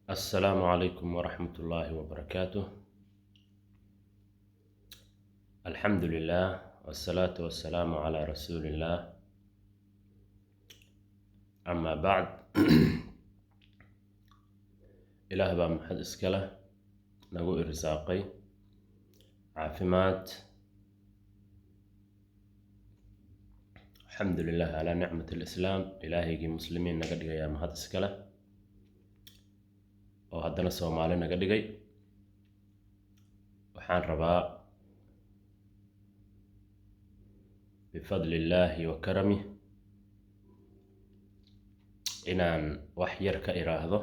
السلام عليكم ورحمة الله وبركاته. الحمد لله والصلاة والسلام على رسول الله. أما بعد إله بaa محد iskale nagu irsaaqay caafimaad. الحمد لله على نعمة الإسلام. إلهيgii muslimiin naga dhigaya mahad iskale oo haddana Soomaali naga dhigay. waxaan rabaa بفضل الله وكرمه inaan wax yar ka iraahdo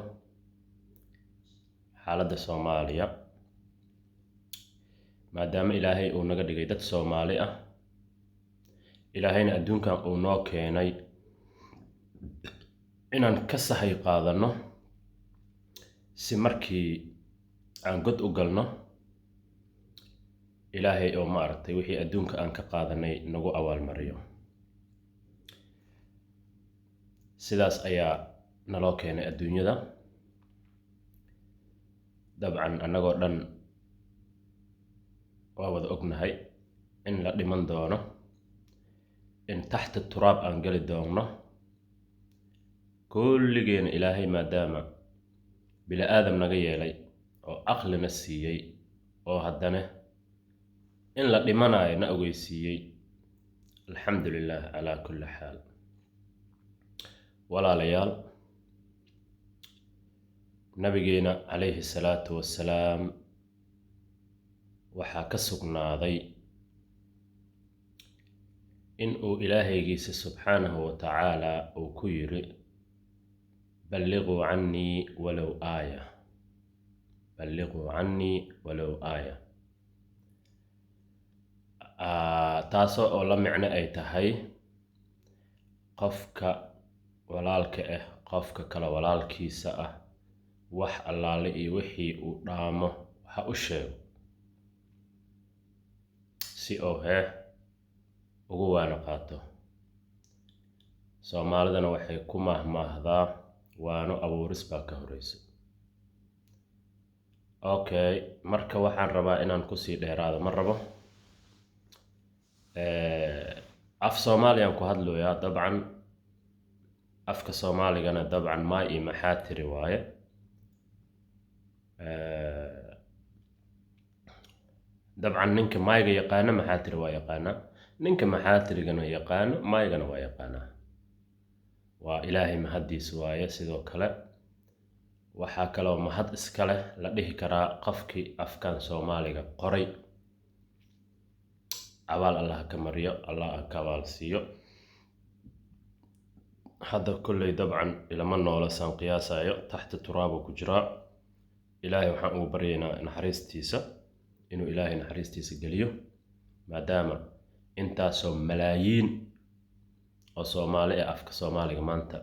xaaladda Soomaaliya, maadaama Ilaahay uu naga dhigay dad Soomaali ah. Ilaahayna adduunkan uu noo keenay inaan ka sahay qaadano si markii aan god u galno Ilaahay oo maartay wixii adduunka aan ka qaadanay nagu abaalmariyo. sidaas ayaa naloo keenay adduunyada. dabcan annagoo dhan waa wada ognahay in la dhiman doono, in taxta turaab aan gali doono kulligeena. Ilaahay maadaama bila aadam naga yeelay oo aqlina siiyey oo haddana in la dhimanayo na ogeysiiyey, alxamdulilah calaa kulli xaal. walaalayaal, nabigeena calayhi salaatu wassalaam waxaa ka sugnaaday in uu ilaahaygiisa subxaanahu wa tacaala uu ku yiri balliquu cannii walow aaya, balliquu cannii walow aaya. taasoo oo la micno ay tahay qofka walaalka ah qofka kale walaalkiisa ah wax allaale iyo wixii uu dhaamo waxa u sheego si oo ugu waana qaato. Soomaalidana waxay ku mahmaahdaa waano abuuris baa ka horeysa. Okay, marka waxaan rabaa inaan kusii dheeraado ma rabo. af Soomaaliyan ku hadlayaa. dabcan afka Soomaaligana dabcan maay iyo maxaa tiri waaye. dabcan ninka maayga yaqaana maxaa tiri waa yaqaana, ninka maxaa tirigana yaqaano maaygana waa yaqaana. waa Ilaahay mahadiis waaye. sidoo kale waxaa kaloo mahad iskale la dhihi karaa qofkii afkan Soomaaliga qoray. abaal Allah ka mariyo, Allah ka abaal siiyo. hadda kulley dabcan ilama noola saan qiyaasayo, taxta turaabo ku jiraa. Ilaahay waxaan ugu baryaynaa naxariistiisa inuu Ilaahay naxariistiisa geliyo, maadaama intaasoo malaayiin oo Soomaali ah afka Soomaaliga maanta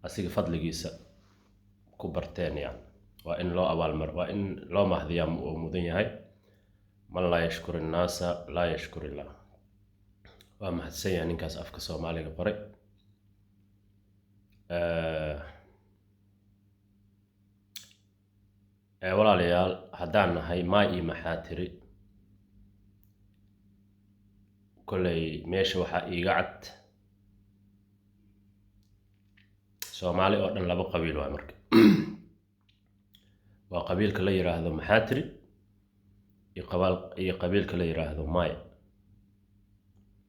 asiga fadligiisa ku barteen. yani waa in loo waa in loo mahdiyaa uu mudan yahay. man laa yashkuri nnaasa laa yashkuri illah. waa mahadsan yahay ninkaas afka Soomaaliga qoray. walaalayaal, haddaan nahay maay iyo maxaa tiri, kolley meesha waxaa iiga cad Soomaali oo dhan laba qabiil waa. marka waa qabiilka la yiraahdo maxaa tiri iyo qabiilka la yiraahdo maay.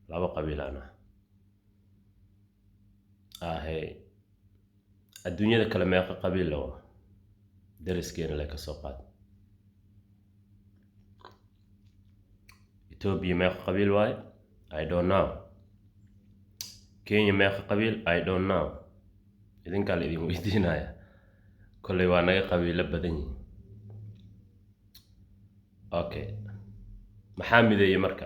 laba qabiilaana adduunyada kale meeqa qabiil la waa dariskeena lay ka soo qaad. Ethiopia meeqa qabiil waaye? I don't know. Kenya meeqa qabiil? I don't know. idinkaa la idin weydiinaya. kolley waa naga qabiilo badan yihiin. okay, maxaa mideeyey marka?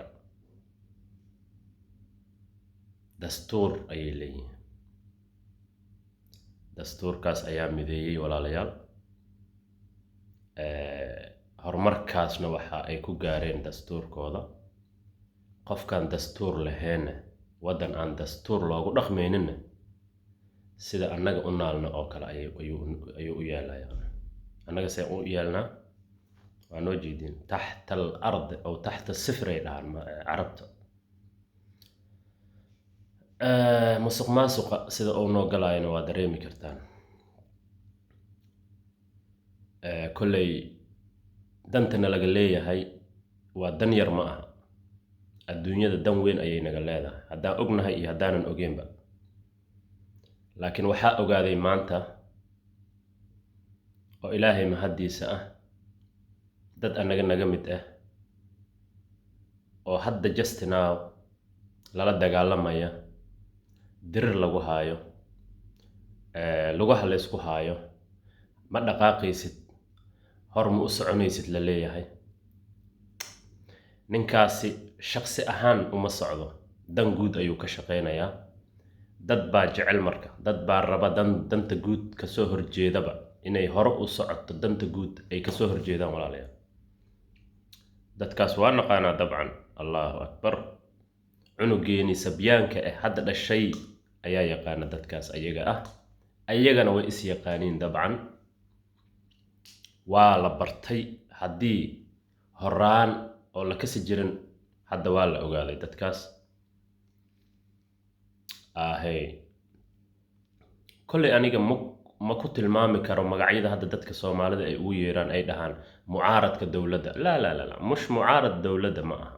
dastuur ayay leeyihiin. dastuurkaas ayaa mideeyey walaalayaal. horumarkaasna waxa ay ku gaareen dastuurkooda. qofkaan dastuur lahaynna, waddan aan dastuur loogu dhaqmayninna, sida annaga u naalna oo kale ayuu u yeelayaa. annaga see u yeelnaa waa noo jeedin taxta al-ard aw taxta sifr ay dhahaan carabta musuq maasuqa sida uu noo galaayana waa dareemi kartaan kolley dantana laga leeyahay waa dan yar ma aha adduunyada dan weyn ayay naga leedahay haddaan ognahay iyo haddaanan ogeynba laakiin waxaa ogaaday maanta oo ilaahay mahaddiisa ah dad annaga naga mid ah oo hadda just now lala dagaalamaya dirir lagu haayo lugaha la isku haayo ma dhaqaaqaysid hor ma u soconaysid la leeyahay ninkaasi shakhsi ahaan uma socdo dan guud ayuu ka shaqaynayaa dad baa jecel marka dad baa raba danta guud kasoo horjeedaba inay hore u socoto danta guud ay kasoo horjeedaan walaalayaal dadkaas waa naqaanaa dabcan allahu akbar cunugeeni sabyaanka ah hadda dhashay ayaa yaqaana dadkaas ayaga ah ayagana way is yaqaaniin dabcan waa la bartay haddii horaan oo la kasi jirin hadda waa la ogaaday dadkaas ahey kolley aniga ma ku tilmaami karo magacyada hadda dadka Soomaalida ay ugu yeeraan ay dhahaan mucaaradka dawladda la mush mucaarad dawladda ma aha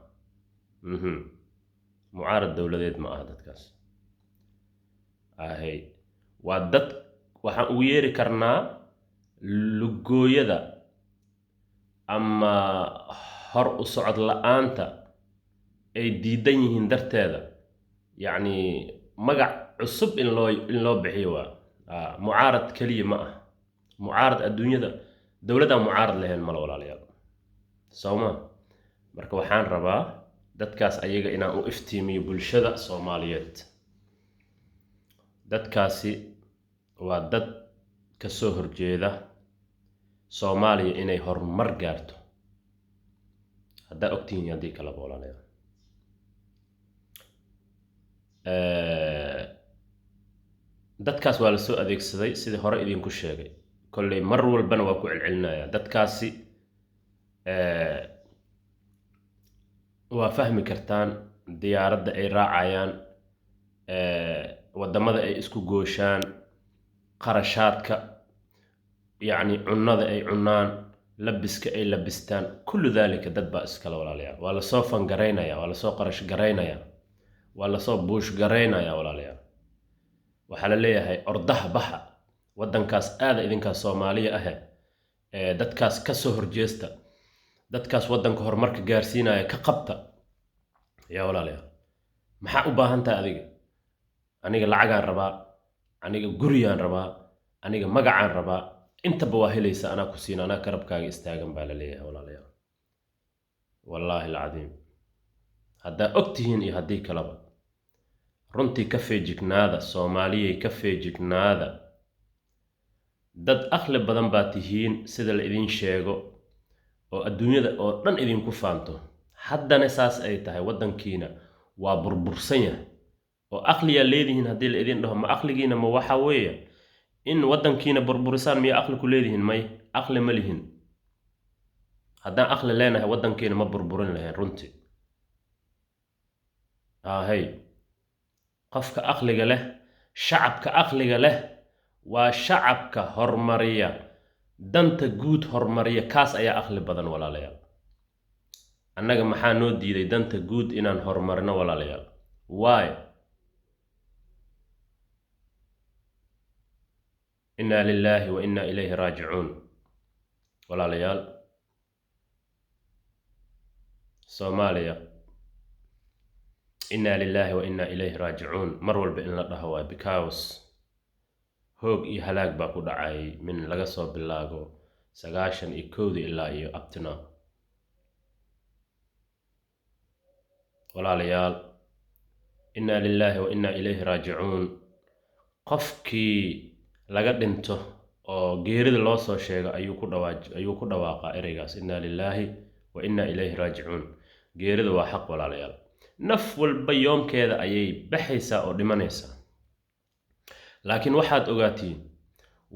mucaarad dawladeed ma aha dadkaas ahey waa dad waxaan ugu yeeri karnaa lugooyada ama hor u socod la'aanta ay diidan yihiin darteeda yacni magac cusub in loo bixiyo waa mucaarad kaliya ma ah mucaarad adduunyada dawladda mucaarad lahayn mal walaalayaal sawma marka waxaan rabaa dadkaas ayaga inaan u iftiimiyo bulshada Soomaaliyeed dadkaasi waa dad ka soo horjeeda Soomaaliya inay horumar gaarto hadda ogtiin haddii kala boolanayo dadkaas waa la soo adeegsaday sidii hore idinku sheegay kolley mar walbana waa ku celcelinaya dadkaasi waa fahmi kartaan diyaaradda ay raacayaan wadamada ay isku gooshaan qarashaadka yacni cunnada ay cunaan labiska ay labistaan kullu daalika dad baa iskala walaalayaal waa lasoo fangaraynaya waa lasoo qarash garaynaya waa lasoo buush garaynaya walaalayaal waxaa la leeyahay ordaha baxa waddankaas aada idinkaas Soomaaliya ah dadkaas ka soo horjeesta dadkaas waddanka horumarka gaarsiinaya ka qabta yaa walaalayaal maxaa u baahan tahay adiga aniga lacagaan rabaa aniga guriyaan rabaa aniga magacaan rabaa intaba waa helaysa anaa ku siin anaa karabkaaga istaagan baa la leeyahay walaalayaal wallaahi alcadiim haddaa ogtihiin iyo haddii kalaba runtii ka feejignaada Soomaaliyay ka feejignaada dad aqli badan baa tihiin sida la idin sheego oo adduunyada oo dhan idinku faanto haddana saas ay tahay waddankiina waa burbursan yahay oo aqliyaa leedihiin haddii la idin dhaho ma aqligiina ma waxa weeye in waddankiina burburisaan miya aqli ku leedihiin may aqli ma lihin haddaan aqli leenahay waddankiina ma burburin lahayn runtii ahey qofka aqliga leh shacabka aqliga leh waa shacabka hormariya danta guud hormariya kaas ayaa aqli badan walaalayaal annaga maxaa noo diiday danta guud inaan horumarino walaalayaal why inna lillahi wa inna ilayhi raaji'uun walaalayaal Soomaaliya inna lillahi wa inna ilayhi raaji'uun mar walba in la dhaho waa because hoog iyo halaag baa ku dhacay min laga soo bilaago 91 ilaa iyo abtina walaalayaal inna lillahi wa inna ilayhi raaji'uun qofkii laga dhinto oo geerida loo soo sheego ayuu ku dhawaaqaa ereygaas inna lillahi wa inna ilayhi raaji'uun geerida waa xaq walaalayaal naf walba yoomkeeda ayay baxaysaa oo dhimanaysaa laakiin waxaad ogaatiin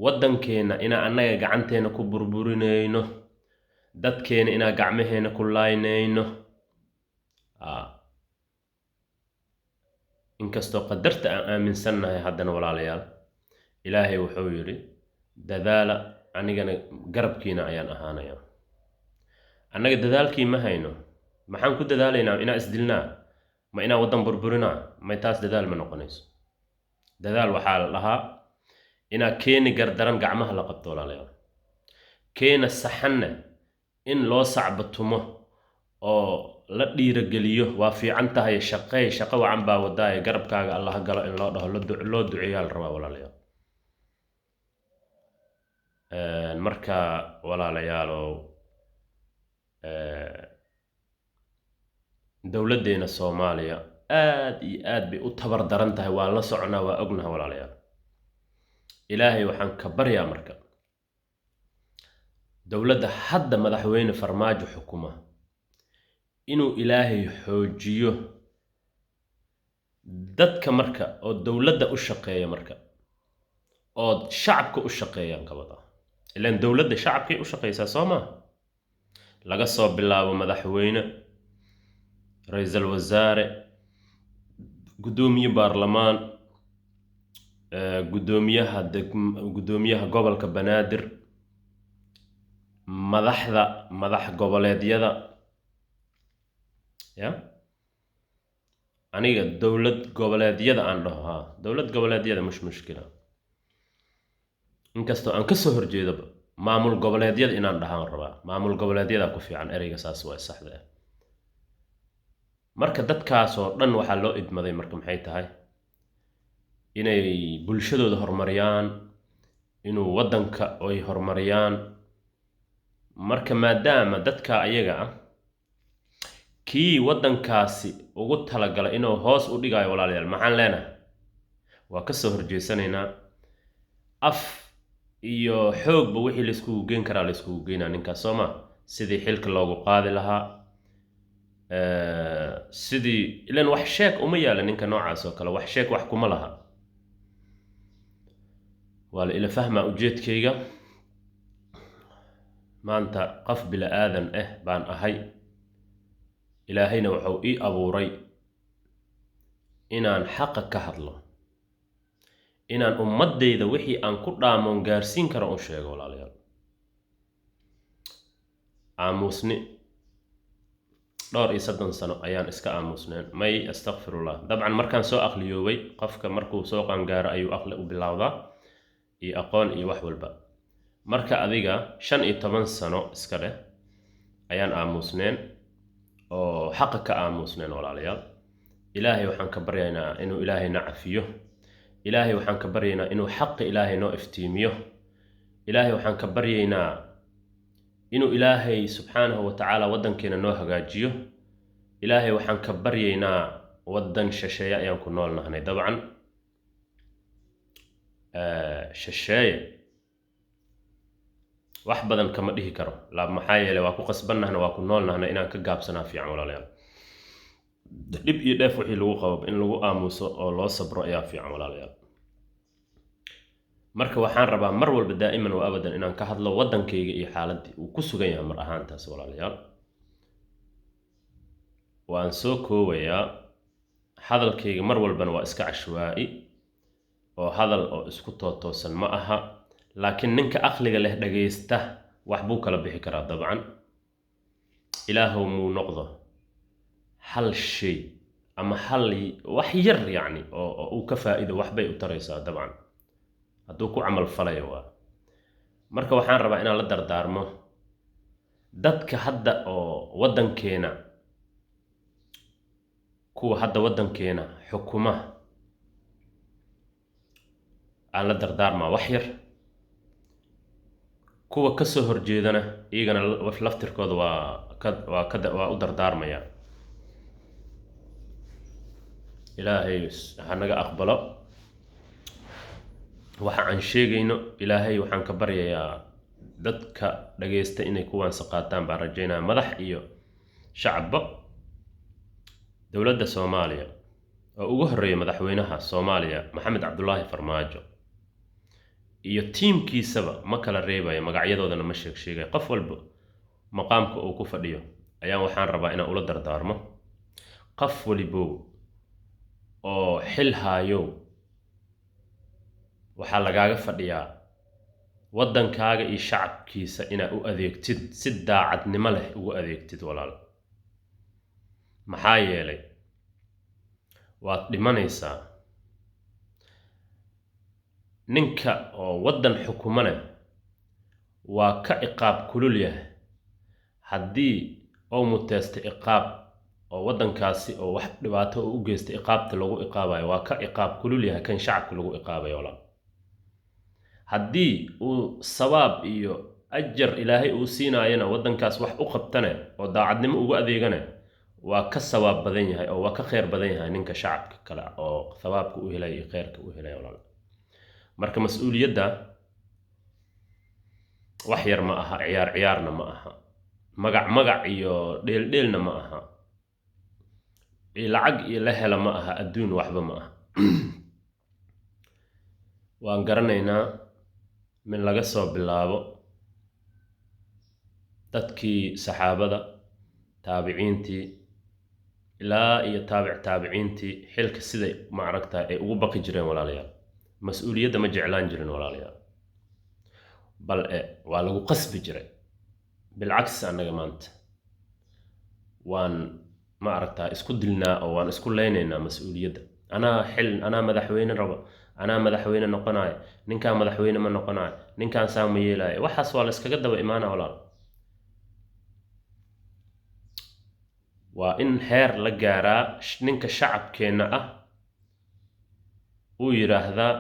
waddankeena inaa annaga gacanteena ku burburinayno dadkeena inaa gacmaheena ku laaynayno inkastoo qadarta aan aaminsannahay haddana walaalayaal ilaahay wuxuu yidhi dadaala anigana garabkiina ayaan ahaanaya annaga dadaalkii ma hayno maxaan ku dadaalaynaa inaa isdilnaa ma inaa waddan burburinaa may taas dadaal ma noqonayso dadaal waxaa la dhahaa inaa keeni gardaran gacmaha la qabto walaalayaal keena saxanna in loo sacbatumo oo la dhiirageliyo waa fiican tahay shaqo wacan baa wadaaye garabkaaga allah galo in loo dhaho loo duceeyaa la rabaa walaalayaal marka walaalayaalow dowladdeena Soomaaliya aad iyo aad bay u tabar daran tahay waa la soconaa waa ognahay walaalayaal ilaahay waxaan ka baryaa marka dowladda hadda madaxweyne Farmaajo xukuma inuu ilaahay xoojiyo dadka marka oo dowladda u shaqeeya marka oo shacabka u shaqeeyaan kabada ilaan dowladda shacabkay u shaqeysaa Soomaa laga soo bilaabo madaxweyne ra'iisul wasaare gudoomiye baarlamaan gudoomiyaha gobolka Banaadir madax goboleedyada aniga dowlad goboleedyada aan dhaho dowlad goboleedyada mushkila inkastoo aan ka soo horjeedo maamul goboleedyada inaan dhahaan rabaa maamul goboleedyada ku fiican ereyga saas waa saxda marka dadkaas oo dhan waxa loo idmaday marka maxay tahay inay bulshadooda horumariyaan inuu waddanka ay horumariyaan marka maadaama dadka ayaga kii waddankaasi ugu talagalay inuu hoos u dhigayo walaalayaal maxaan leenahay waa ka soo horjeesanaynaa af iyo xoogba wixii la isku geen karaa la isku geenaa ninkaas Sooma sidii xilka loogu qaadi lahaa sidii ilaan wax sheek uma yaala ninka noocaas oo kale wax sheek wax kuma laha wala ila fahma ujeedkayga maanta qof bila aadan baan ahay ilaahayna wuxuu ii abuuray inaan xaq ka hadlo inaan ummadeyda wixii aan ku dhaamoon gaarsiin karo u sheego walaalayaal aamusni dhowr iyo 30 sano ayaan iska aamusneen may astaghfirullah dabcan markaan soo aqliyoobay qofka markuu soo qaangaaro ayuu aqli u bilowdaa iyo aqoon iyo wax walba marka adiga 15 sano iska leh ayaan aamusneen oo xaq ka aamusneen walaalayaal ilaahay waxaan ka baryaynaa inuu ilaahay na cafiyo ilaahay waxaan ka baryaynaa inuu xaq ilaahay noo iftiimiyo ilaahay waxaan ka baryaynaa inuu ilaahay subxaanahu wa ta'ala waddankeena noo hagaajiyo ilaahay waxaan ka baryaynaa waddan shisheeye ayaan ku nool nahay dabcan shisheeye wax badan kama dhihi karo la maxaa yeelay waa ku qasbannahay waa ku nool nahay inaan ka gaabsanaa fiican walaalayaal dib iyo dheef wixii lagu qabo in lagu aamuso oo loo sabro ayaa fiican walaalayaal marka waxaan rabaa mar walba daa'iman oo abadan inaan ka hadlo waddankayga iyo xaaladii uu ku sugan yahay mar ahaantaas walaalayaal waan soo koobayaa hadalkayga mar walbana waa iska cashwaa'i oo hadal oo isku tootoosan ma aha laakiin ninka aqliga leh dhageysta wax buu kala bixi karaa dabcan ilaahu muu noqdo hal shay ama hal wax yar yani oo uu ka faa'iido wax bay u taraysaa dabcan hadduu ku camal falayo waa marka waxaan rabaa inaan la dardaarmo dadka hadda oo waddankeena kuwa hadda waddankeena xukuma aan la dardaarmaa wax yar kuwa ka soo horjeedana iyagana laftirkooda waa u dardaarmaya ilaahay ha naga aqbalo waxa aan sheegayno ilaahay waxaan ka baryayaa dadka dhageysta inay kuwaan saqaataan baan rajaynaa madax iyo shacabba dowladda Soomaaliya oo ugu horeeya madaxweynaha Soomaaliya Maxamed Cabdullaahi Farmaajo iyo tiimkiisaba ma kala reebayo magacyadoodana ma sheegay qof walba maqaamka uu ku fadhiyo ayaan waxaan rabaa inaan ula dardaarmo qof walibo oo xil haayo waxaa lagaaga fadhiyaa waddankaaga iyo shacabkiisa inaad u adeegtid si daacadnimo leh ugu adeegtid walaal maxaa yeelay waad dhimanaysaa ninka oo waddan xukumana waa ka iqaab kulul yahay haddii oo muteysta iqaab oo waddankaasi oo wax dhibaato u geystay iqaabta lagu iqaabayo waa ka iqaab kulul yahay kan shacabka lagu iqaabayo walaal haddii uu sawaab iyo ajar ilaahay uu siinaayana waddankaas wax u qabtane oo daacadnimo ugu adeegana waa ka sawaab badan yahay oo waa ka khayr badan yahay ninka shacabka kale oo sawaabka u helay iyo khayrka u helay walaal marka mas'uuliyadda wax yar ma aha ciyaarna ma aha magac iyo dheelna ma aha lacag iyo la hela ma aha adduun waxba ma aha waan garanaynaa min laga soo bilaabo dadkii saxaabada taabiciintii ilaa iyo taabiciintii xilka siday ma aragtaa ay ugu baqi jireen walaalayaal mas'uuliyadda ma jeclaan jirin walaalayaal bal waa lagu qasbi jiray bilcagsi annaga maanta waan ma aragtaa isku dilnaa oo waan isku leynaynaa mas'uuliyadda anaa madaxweyne rabo anaa madaxweyne noqonayo ninkaan madaxweyne ma noqonayo ninkaan saa ma yeelayo waxaas waa la iskaga daba imaana walaal waa in heer la gaaraa ninka shacabkeenna ah uu yidhaahdaa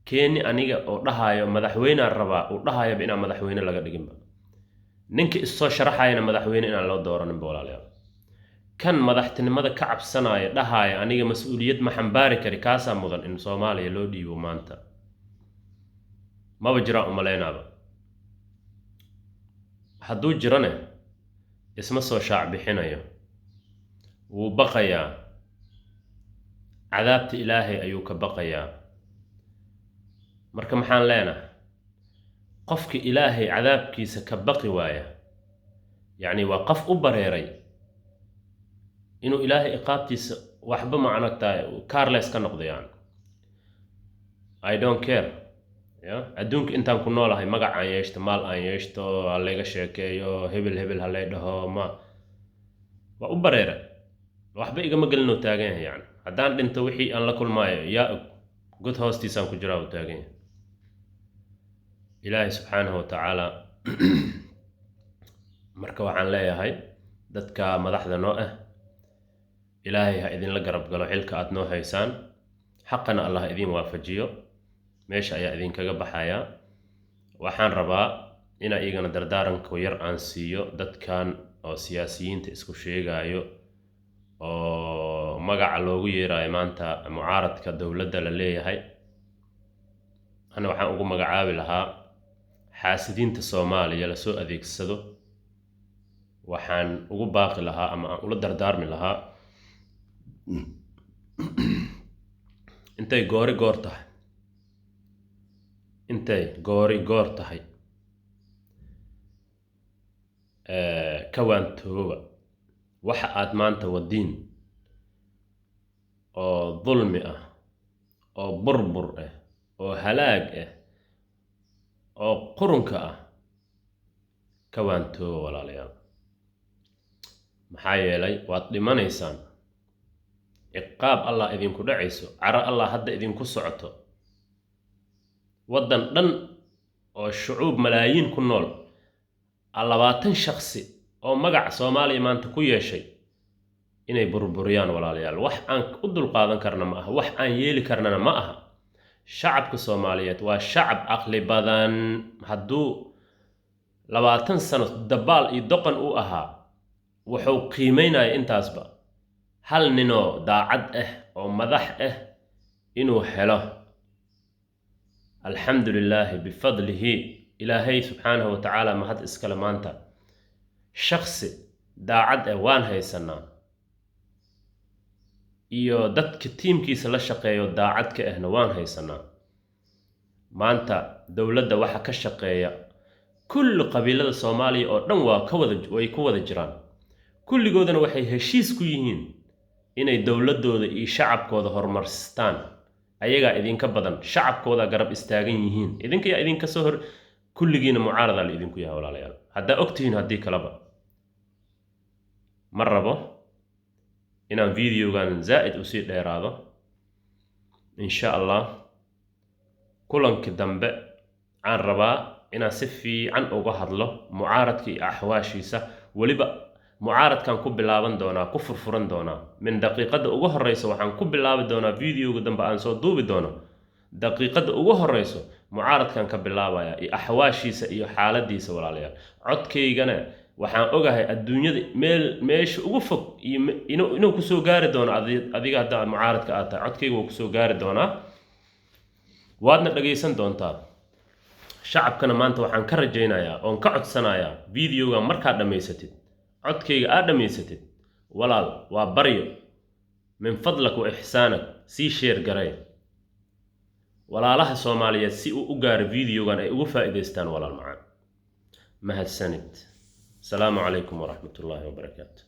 keeni aniga oo dhahayo madaxweynaan rabaa uu dhahayaba inaan madaxweyne laga dhiginba ninka issoo sharaxayana madaxweyne inaan loo dooraninba walaalayaal kan madaxtinimada ka cabsanaya dhahaya aniga mas'uuliyad ma xambaari kari kaasaa mudan in Soomaaliya loo dhiibo maanta maba jira umaleynaaba hadduu jirane isma soo shaac bixinayo wuu baqayaa cadaabta ilaahay ayuu ka baqayaa marka maxaan leenahay qofka ilaahay cadaabkiisa ka baqi waaya yacni waa qof u bareeray inuu ilaahay iqaabtiisa waxba ma aragtaay careless ka noqdo yani I don't care adduunka intaan ku noolahay magac aan yeeshto maal aan yeeshto ha layga sheekeeyo hebel ha lay dhaho ma waa u bareeray waxba igama gelinoo taagan yahay yani haddaan dhinto wixii aan la kulmaayo yaa og god hoostiisaan ku jiraa u taagan yahay ilaahay subxaanahu watacaala marka waxaan leeyahay dadka madaxda noo ah ilaahay ha idinla garab galo xilka aad noo haysaan xaqana allah idin waafajiyo meesha ayaa idinkaga baxaya waxaan rabaa inaa igana dardaaranka yar aan siiyo dadkan oo siyaasiyiinta isku sheegayo oo magaca loogu yeerayo maanta mucaaradka dowladda la leeyahay ana waxaan ugu magacaabi lahaa xaasidiinta Soomaaliya la soo adeegsado waxaan ugu baaqi lahaa ama aan ula dardaarmi lahaa intay goori goor tahay kawaantooba waxa aad maanta wadiin oo dulmi ah oo burbur ah oo halaag ah oo qurunka ah kawaantooba walaalayaal maxaa yeelay waad dhimanaysaan iqaab allah idinku dhacayso caro allah hadda idinku socoto waddan dhan oo shucuub malaayiin ku nool 20 shakhsi oo magaca Soomaaliya maanta ku yeeshay inay burburiyaan walaalayaal wax aan u dulqaadan karna ma aha wax aan yeeli karnana ma aha shacabka Soomaaliyeed waa shacab aqli badan hadduu 20 sano dabaal iyo doqon u ahaa wuxuu qiimeynaya intaasba hal ninoo daacad ah oo madax ah inuu helo alxamdulillah bifadlihi ilaahay subxaanahu watacaala mahad iskale maanta shakhsi daacad ah waan haysanaa iyo dadka tiimkiisa la shaqeeyo daacad ka ahna waan haysanaa maanta dowladda waxa ka shaqeeya kulli qabiilada Soomaaliya oo dhan way ku wada jiraan kulligoodana waxay heshiis ku yihiin inay dowladooda iyo shacabkooda horumarstaan ayaga idinka badan shacabkooda garab istaagan yihiin idinka yaa idinka soo hor kulligiina mucaarada la idinku yahay walaalayaal hadda ogtihiin haddii kalaba ma rabo inaan videogan zaa'id u sii dheeraado insha Allah kulanka dambe aan rabaa inaan si fiican uga hadlo mucaaradka iyo axwaashiisa waliba mucaaradkan ku bilaaban doonaa ku furfuran doonaa min daqiiqada ugu horeyso waxaan ku bilaabi doonaa videoga dambe aan soo duubi doono daqiiqada ugu horeyso mucaaradkan ka bilaabaya iyo axwaashiisa iyo xaaladiisa walaalayaal codkaygana waxaan ogahay adduunyada meesha ugu fog iyo inuu ku soo gaari doono adiga hadda mucaaradka aad tahay codkayga wuu ku soo gaari doonaa waadna dhageysan doontaa shacabkana maanta waxaan ka rajaynayaa oon ka codsanayaa videoga markaad dhammaysatid codkayga aad dhammaysatid walaal waa baryo min fadlak wa ixsaanak sii sheer garay walaalaha Soomaaliyeed si uu u gaaro videogan ay ugu faa'iideystaan walaal macaan mahadsanid السلام عليكم ورحمة الله وبركاته